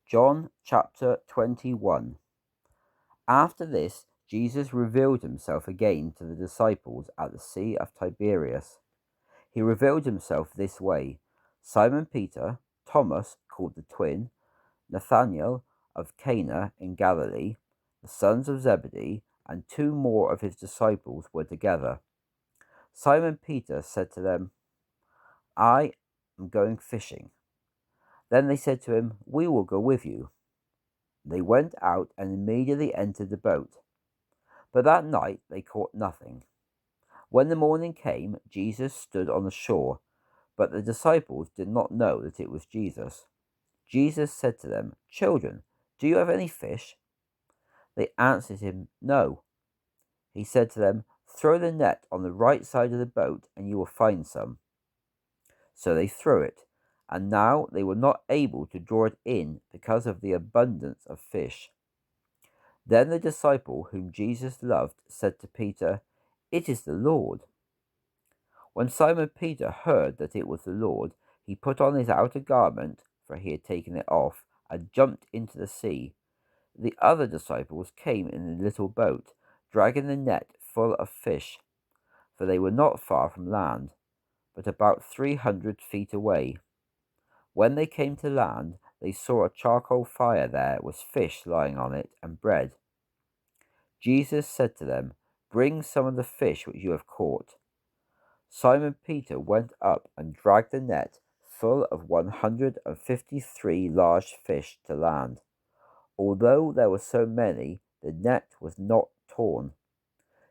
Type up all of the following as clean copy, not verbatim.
John chapter 21. After this, Jesus revealed himself again to the disciples at the Sea of Tiberias. He revealed himself this way: Simon Peter, Thomas called the twin, Nathanael of Cana in Galilee, the sons of Zebedee, and two more of his disciples were together. Simon Peter said to them, "I am going fishing." Then they said to him, "We will go with you." They went out and immediately entered the boat. But that night they caught nothing. When the morning came, Jesus stood on the shore, but the disciples did not know that it was Jesus. Jesus said to them, "Children, do you have any fish?" They answered him, "No." He said to them, "Throw the net on the right side of the boat, and you will find some." So they threw it, and now they were not able to draw it in because of the abundance of fish. Then the disciple whom Jesus loved said to Peter, "It is the Lord." When Simon Peter heard that it was the Lord, he put on his outer garment, for he had taken it off, and jumped into the sea. The other disciples came in the little boat, dragging the net full of fish, for they were not far from land, but about 300 feet away. When they came to land, they saw a charcoal fire there with fish lying on it and bread. Jesus said to them, "Bring some of the fish which you have caught." Simon Peter went up and dragged the net full of 153 large fish to land. Although there were so many, the net was not torn.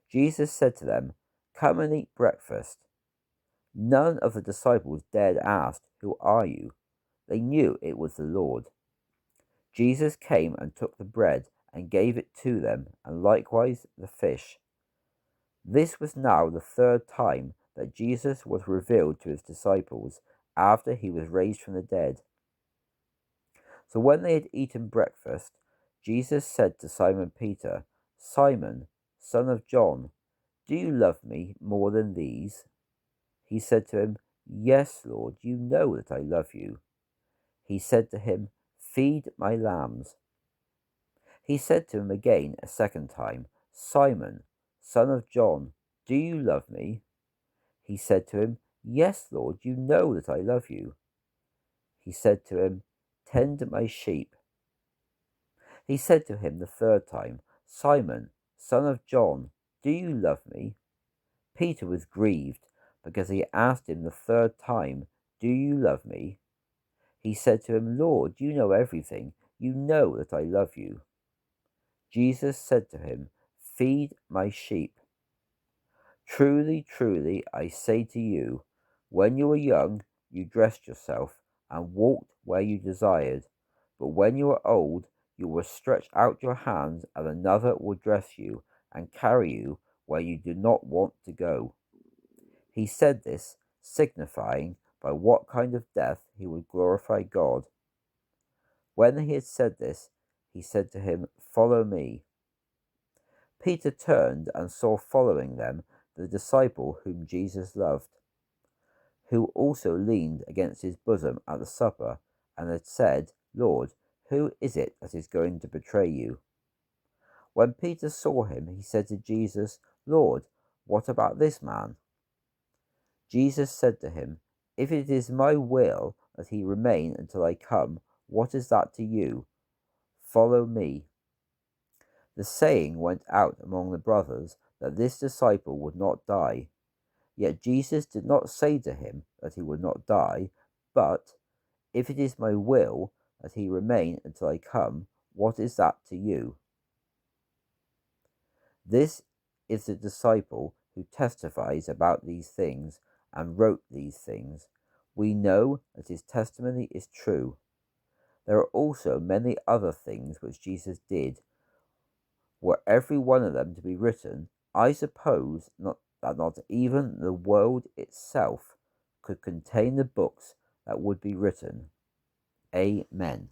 Jesus said to them, "Come and eat breakfast." None of the disciples dared ask, "Who are you?" They knew it was the Lord. Jesus came and took the bread and gave it to them, and likewise the fish. This was now the third time that Jesus was revealed to his disciples after he was raised from the dead. So when they had eaten breakfast, Jesus said to Simon Peter, "Simon, son of John, do you love me more than these?" He said to him, "Yes, Lord, you know that I love you." He said to him, "Feed my lambs." He said to him again a second time, "Simon, son of John, do you love me?" He said to him, "Yes, Lord, you know that I love you." He said to him, "Tend my sheep." He said to him the third time, "Simon, son of John, do you love me?" Peter was grieved because he asked him the third time, "Do you love me?" He said to him, "Lord, you know everything. You know that I love you." Jesus said to him, "Feed my sheep. Truly, truly, I say to you, when you were young, you dressed yourself and walked where you desired. But when you are old, you will stretch out your hands, and another will dress you and carry you where you do not want to go." He said this, signifying by what kind of death he would glorify God. When he had said this, he said to him, "Follow me." Peter turned and saw following them the disciple whom Jesus loved, who also leaned against his bosom at the supper, and had said, "Lord, who is it that is going to betray you?" When Peter saw him, he said to Jesus, "Lord, what about this man?" Jesus said to him, "If it is my will that he remain until I come, what is that to you? Follow me." The saying went out among the brothers that this disciple would not die. Yet Jesus did not say to him that he would not die, but, "If it is my will that he remain until I come, what is that to you?" This is the disciple who testifies about these things and wrote these things. We know that his testimony is true. There are also many other things which Jesus did. Were every one of them to be written, I suppose that not even the world itself could contain the books that would be written. Amen.